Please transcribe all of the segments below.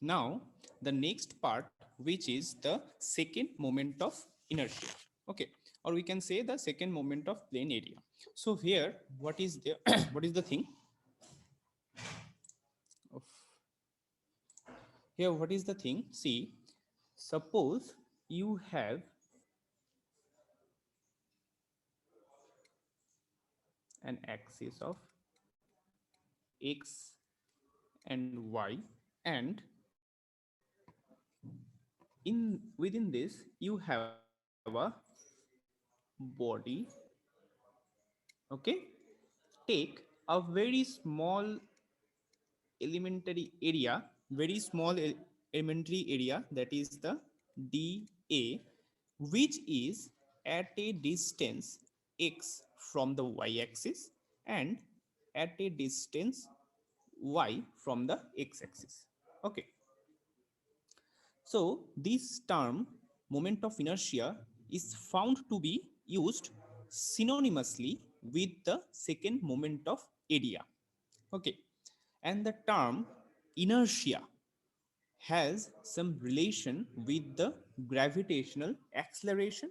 Now the next part, which is the second moment of inertia. Okay, or we can say the second moment of plane area. So here, what is the what is the thing of here? What is the thing? See, suppose you have an axis of x and y, and within this you have a body. Okay, take a very small elementary area, very small elementary area, that is the dA, which is at a distance x from the y axis and at a distance y from the x axis. Okay, so this term, moment of inertia, is found to be used synonymously with the second moment of area. Okay, and the term inertia has some relation with the gravitational acceleration,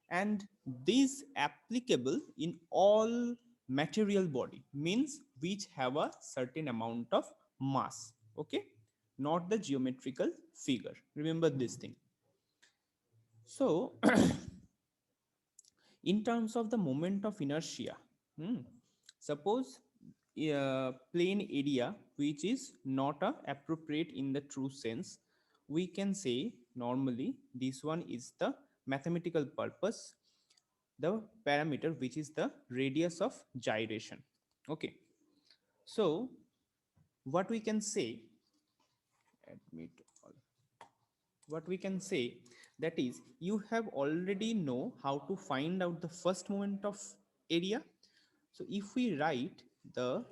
and this applicable in all material body, means which have a certain amount of mass. Okay, not the geometrical figure, remember this thing. So in terms of the moment of inertia, suppose plane area which is not appropriate in the true sense, we can say normally this one is the mathematical purpose, the parameter which is the radius of gyration. Okay, so what we can say, admit all, what we can say, that is you have already know how to find out the first moment of area. So if we write the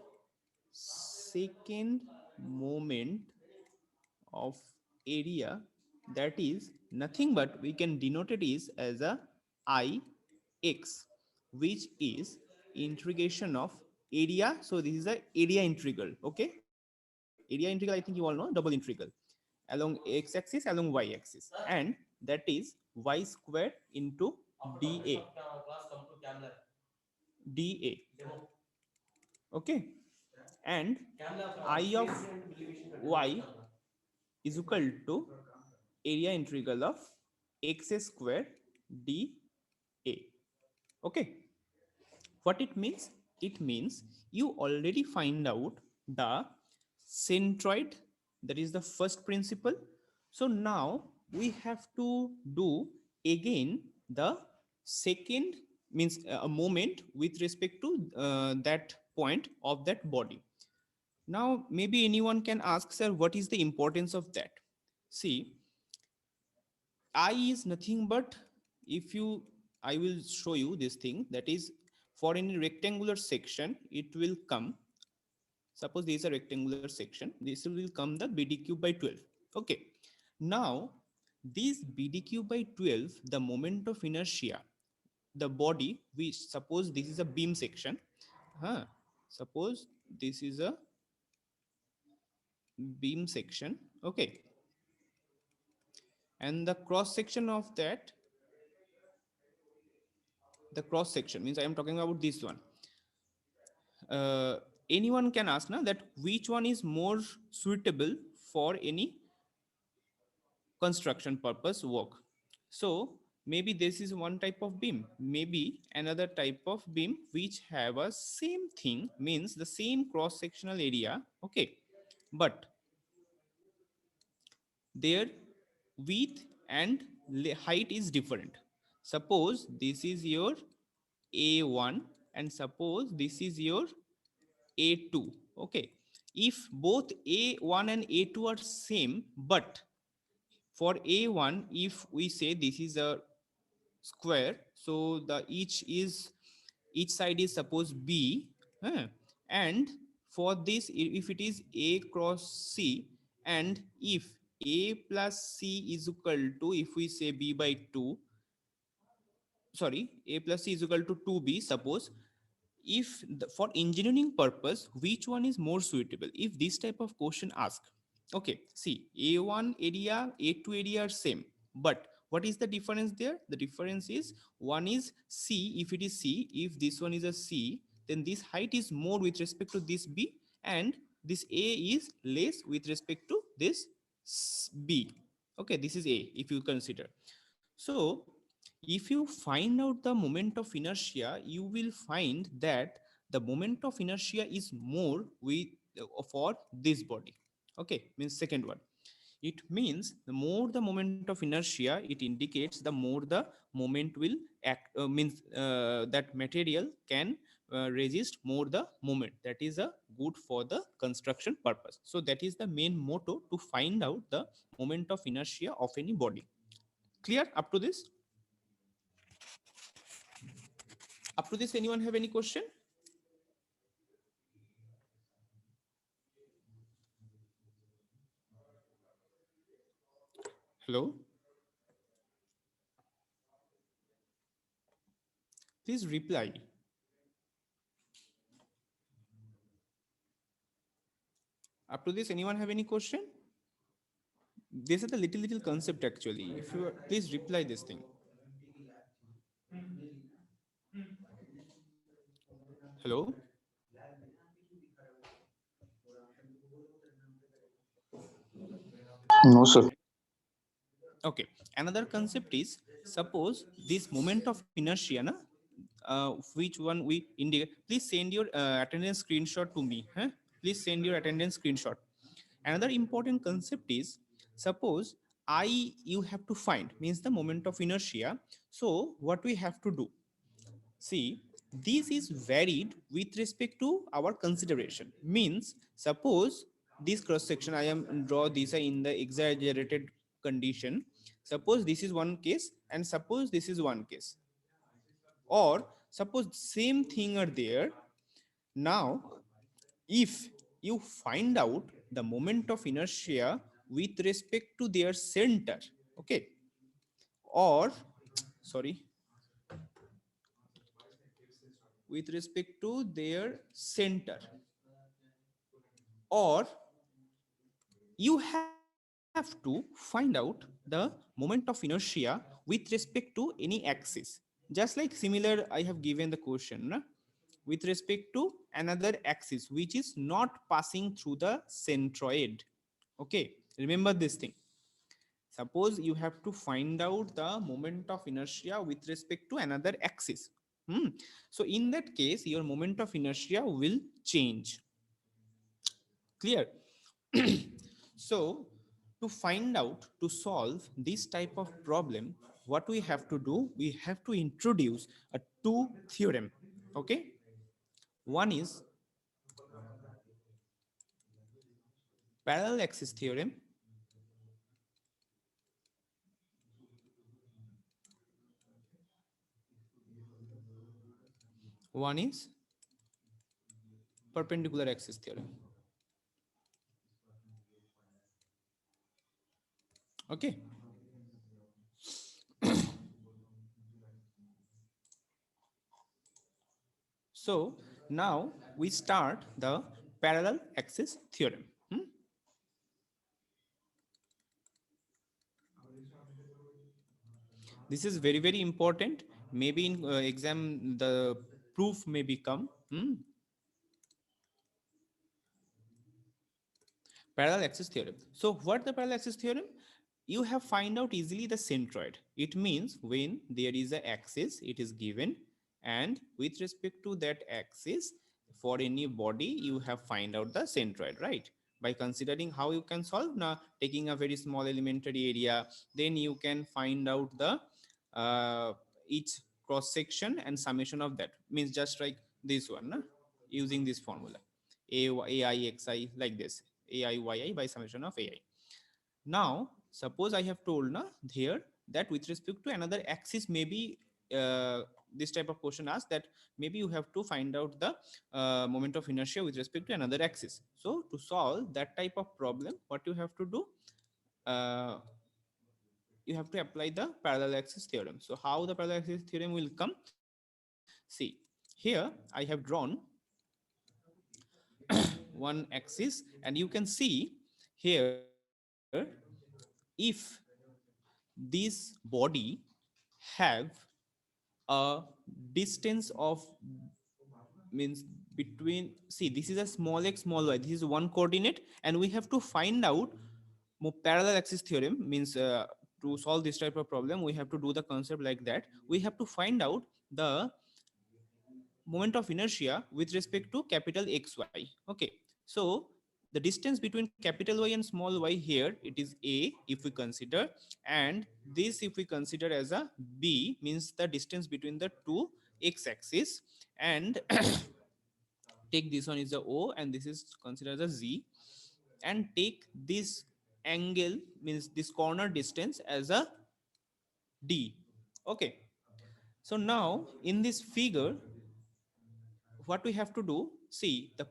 second moment of area, that is nothing but we can denote it is as a ix, which is integration of area. So this is a area integral. Okay, area integral, I think you all know, double integral along x axis, along y axis, and that is y squared into dA. Okay, and I of y is equal to area integral of x square dA. Okay, what it means? It means you already find out the centroid, that is the first principle. So now we have to do again the second, means a moment with respect to that point of that body. Now maybe anyone can ask, sir, what is the importance of that? See, I is nothing but, if you, I will show you this thing, that is for any rectangular section it will come. Suppose this is a rectangular section, this will come the bd cube by 12. Okay, now this bd cube by 12, the moment of inertia, the body, which suppose this is a beam section, suppose this is a beam section. Okay, and the cross section of that, the cross section means I am talking about this one. Anyone can ask now that which one is more suitable for any construction purpose work. So maybe this is one type of beam, maybe another type of beam which have a same thing, means the same cross sectional area. Okay, but their width and height is different. Suppose this is your A1 and suppose this is your A2. Okay, if both A1 and A2 are same, but for A1, if we say this is a square, so the each side is suppose B, and for this, if it is A cross C, and if A plus C is equal to, if we say B by 2, sorry, A plus C is equal to 2B, suppose, if for engineering purpose which one is more suitable, if this type of question asked, Okay, see, A1 area, A2 area are same, but what is the difference there? The difference is one is C. If it is C, if this one is a C, then this height is more with respect to this B, and this A is less with respect to this B. Okay, this is A if you consider. So if you find out the moment of inertia, you will find that the moment of inertia is more with for this body. Okay, means second one. It means the more the moment of inertia, it indicates the more the moment will act, means that material can resist more the moment. That is a good for the construction purpose. So that is the main motto, to find out the moment of inertia of any body. Clear up to this? Up to this, anyone have any question? Hello? Please reply. Up to this, anyone have any question? This is the little concept actually. If you please reply this thing. Hello? No, sir. Okay. Another concept is, suppose this moment of inertia, na, which one we indicate. Please send your attendance screenshot to me. Huh? Please send your attendance screenshot. Another important concept is, suppose I you have to find means the moment of inertia. So what we have to do? See, this is varied with respect to our consideration. Means, suppose this cross section I am draw this in the exaggerated condition. Suppose this is one case, and suppose this is one case, or suppose same thing are there. Now, if you find out the moment of inertia with respect to their center, okay, or sorry, with respect to their center, or you have to find out the moment of inertia with respect to any axis. Just like similar I have given the question, na? With respect to another axis which is not passing through the centroid. Okay, remember this thing. Suppose you have to find out the moment of inertia with respect to another axis. So in that case, your moment of inertia will change. Clear? So to find out, to solve this type of problem, what we have to do, we have to introduce a two theorem. Okay, one is parallel axis theorem, one is perpendicular axis theorem. Okay, so now we start the parallel axis theorem. This is very important. Maybe in exam the proof may become parallel axis theorem. So what the parallel axis theorem? You have find out easily the centroid. It means when there is a axis, it is given, and with respect to that axis, for any body, you have find out the centroid, right? By considering how you can solve, now taking a very small elementary area, then you can find out the each cross section and summation of that. Means just like this one, na? Using this formula, AIXI, like this, AIYI by summation of AI. Now, suppose I have told na here that with respect to another axis, maybe this type of question asked that maybe you have to find out the moment of inertia with respect to another axis. So to solve that type of problem, what you have to do, uh, you have to apply the parallel axis theorem. So how the parallel axis theorem will come? See, here I have drawn one axis, and you can see here, if this body have a distance of, means between, see this is a small x small y, this is one coordinate, and we have to find out parallel axis theorem, means to solve this type of problem we have to do the concept like that. We have to find out the moment of inertia with respect to capital XY. Okay, so the distance between capital Y and small y here, it is A if we consider, and this if we consider as a B, means the distance between the two x axis, and take this one is a O and this is considered as a Z, and take this angle, means this corner distance as a D. Okay, so now in this figure what we have to do, see the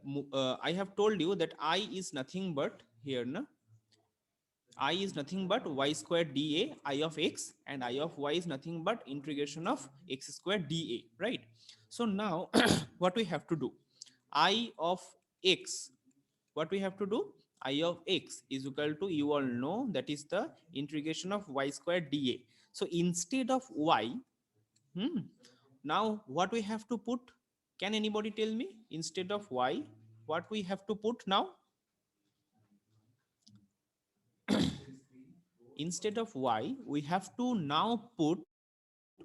I have told you that I is nothing but here na, I is nothing but y square dA, I of x, and I of y is nothing but integration of x square dA, right? So now what we have to do, I of x, what we have to do, I of x is equal to, you all know, that is the integration of y square dA. So instead of y, hmm, now what we have to put, can anybody tell me, instead of y what we have to put now? Instead of y we have to now put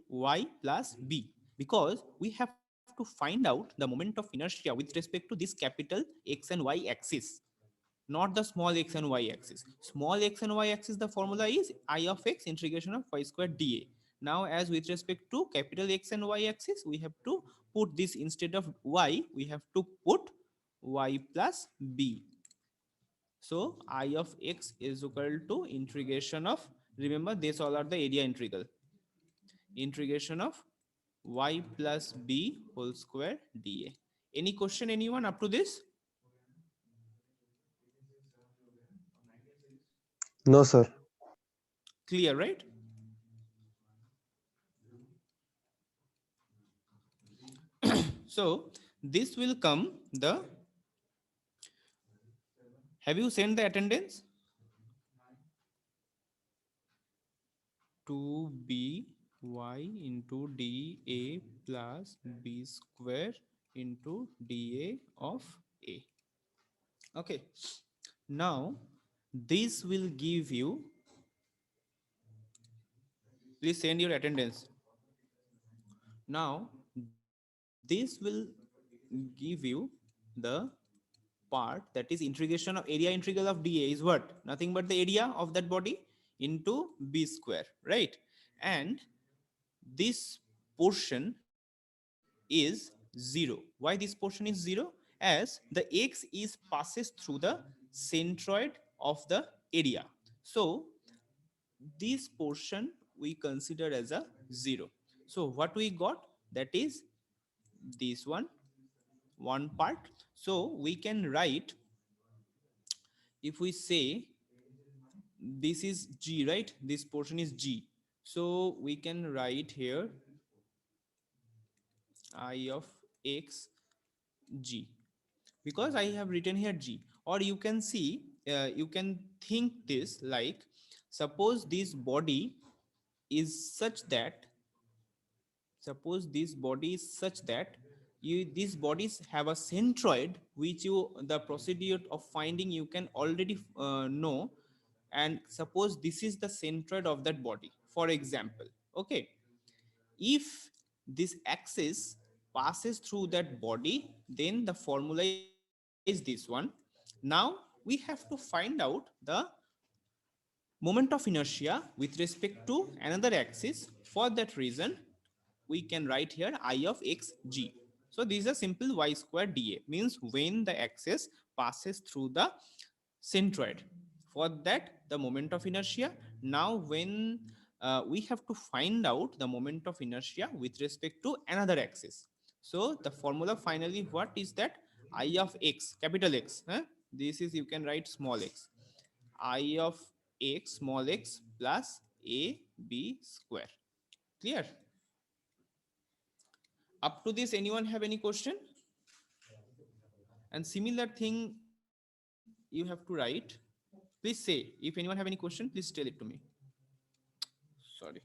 y plus b, because we have to find out the moment of inertia with respect to this capital x and y axis, not the small x and y axis. Small x and y axis, the formula is I of x integration of y square dA. Now as with respect to capital X and y axis, we have to put this, instead of y we have to put y plus b. So I of x is equal to integration of, remember these all are the area integral, integration of y plus b whole square dA. Any question anyone up to this? No, sir. Clear, right? So this will come the, have you sent the attendance? 2by into dA plus b square into dA of a. Okay, now this will give you, please send your attendance. Now this will give you the part, that is integration of, area integral of dA is what, nothing but the area of that body into b square, right? And this portion is 0. Why this portion is 0? As the x is passes through the centroid of the area, so this portion we consider as a 0. So what we got, that is this one part. So we can write, if we say this is g, right, this portion is g, so we can write here I of x g, because I have written here g. Or you can see, you can think this like, suppose this body is such that, suppose this body is such that you, these bodies have a centroid, which you, the procedure of finding you can already know, and suppose this is the centroid of that body, for example. Okay, if this axis passes through that body, then the formula is this one. Now we have to find out the moment of inertia with respect to another axis. For that reason we can write here I of x g. So this is a simple y square dA, means when the axis passes through the centroid, for that the moment of inertia. Now when we have to find out the moment of inertia with respect to another axis, so the formula finally what is that, I of x, capital X, huh? This is, you can write small x, I of x small x plus a b square. Clear? Up to this anyone have any question? And similar thing you have to write, Please say, if anyone have any question, please tell it to me. Sorry.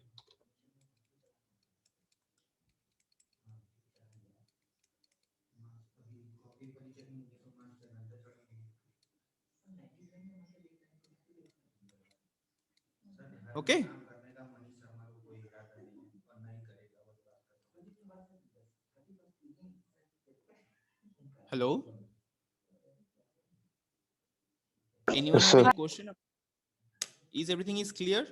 Okay. Hello. Anyone Yes, have sir. any question? Is everything is clear?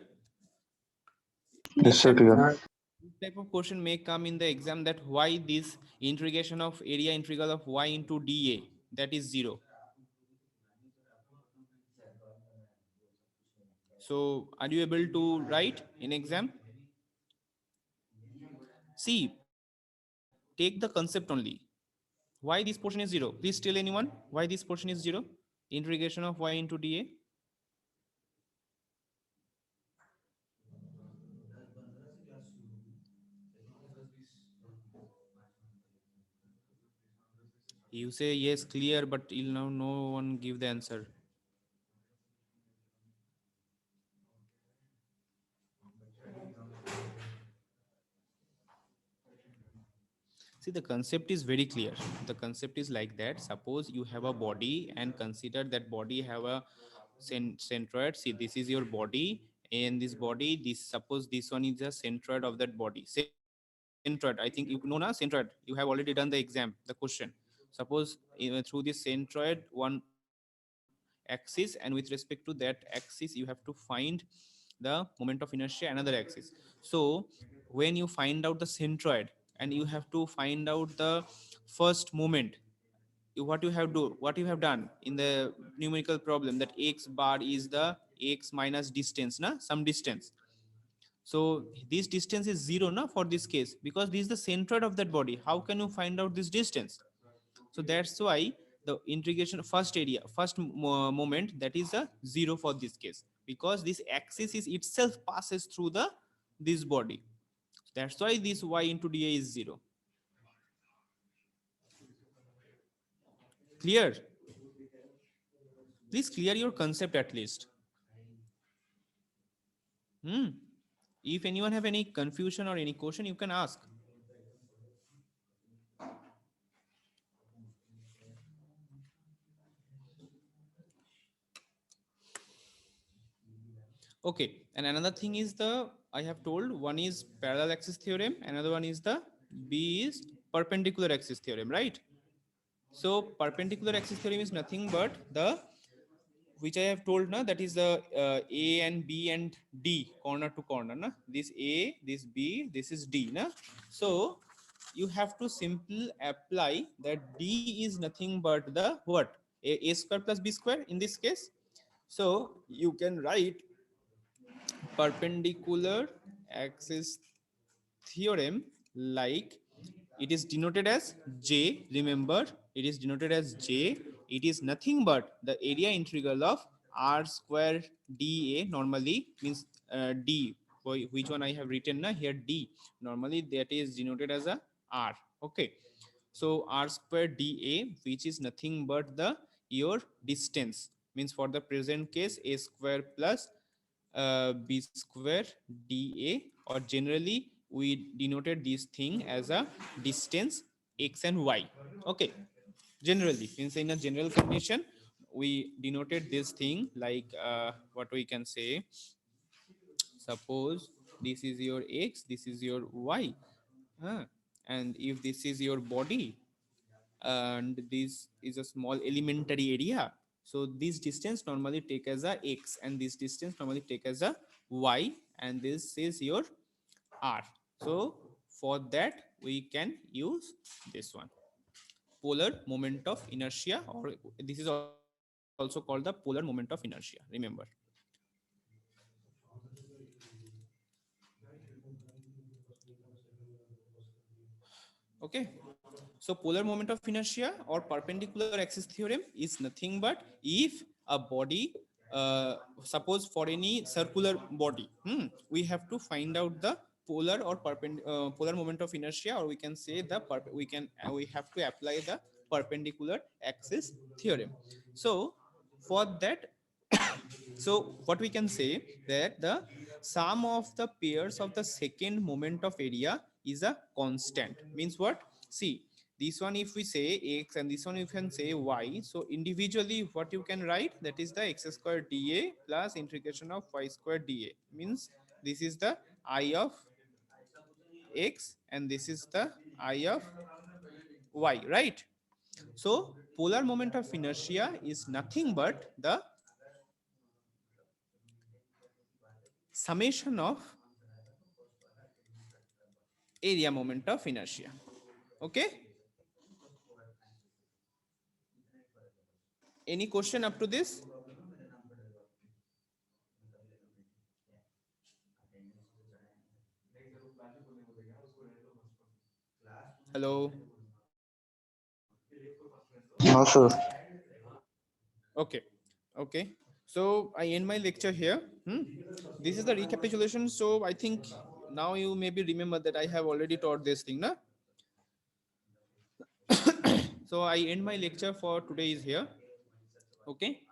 Yes, This sir. type of Clear. this type of question may come in the exam, that why this integration of area integral of y into dA, that is 0. So are you able to write in exam? See, take the concept only. Why this portion is 0? Please tell anyone why this portion is 0. Integration of y into dA. You say yes, clear, but till now no one give the answer. See, the concept is very clear. The concept is like that. Suppose you have a body and consider that body have a centroid. See, this is your body, and this body, this suppose this one is the centroid of that body. Centroid. I think you know na centroid. You have already done the exam. The question. Suppose through this centroid one axis, and with respect to that axis, you have to find the moment of inertia another axis. So when you find out the centroid and you have to find out the first moment, what you have done in the numerical problem, that x bar is the x minus distance, na, some distance. So this distance is 0 na for this case, because this is the centroid of that body. How can you find out this distance? So that's why the integration first area first moment, that is a 0 for this case, because this axis is itself passes through the this body. That's why this y into dA is 0. Clear? Please clear your concept at least. Hmm. If anyone have any confusion or any question, you can ask. Okay, and another thing is the, I have told one is parallel axis theorem, another one is the B is perpendicular axis theorem, right? So perpendicular axis theorem is nothing but the, which I have told na, that is the A and B and D corner to corner na. This A, this B, this is D na. So you have to simply apply that D is nothing but the what, A square plus B square in this case. So you can write perpendicular axis theorem like, it is denoted as J. Remember, it is denoted as J. It is nothing but the area integral of r square dA. Normally means D. Which one I have written na here, D. Normally that is denoted as a r. Okay. So r square dA, which is nothing but the your distance, means for the present case a square plus b square dA, or generally we denoted this thing as a distance x and y. Okay, generally means in a general condition we denoted this thing like what we can say, suppose this is your x, this is your y, and if this is your body and this is a small elementary area, so this distance normally take as a x and this distance normally take as a y, and this is your r. So for that we can use this one, polar moment of inertia, or this is also called the polar moment of inertia, remember. Okay, so polar moment of inertia or perpendicular axis theorem is nothing but, if a body suppose for any circular body, we have to find out the polar or polar moment of inertia, or we can say the we have to apply the perpendicular axis theorem. So for that So what we can say that the sum of the pairs of the second moment of area is a constant. Means what? See, this one if we say x and this one you can say y. So individually what you can write, that is the x square dA plus integration of y square dA. Means this is the I of x and this is the I of y, right? So polar moment of inertia is nothing but the summation of area moment of inertia. Okay, any question up to this? Hello. No, sir. Okay, okay, so I end my lecture here. This is the recapitulation. So I think now you maybe remember that I have already taught this thing, na? So I end my lecture for today is here. Okay,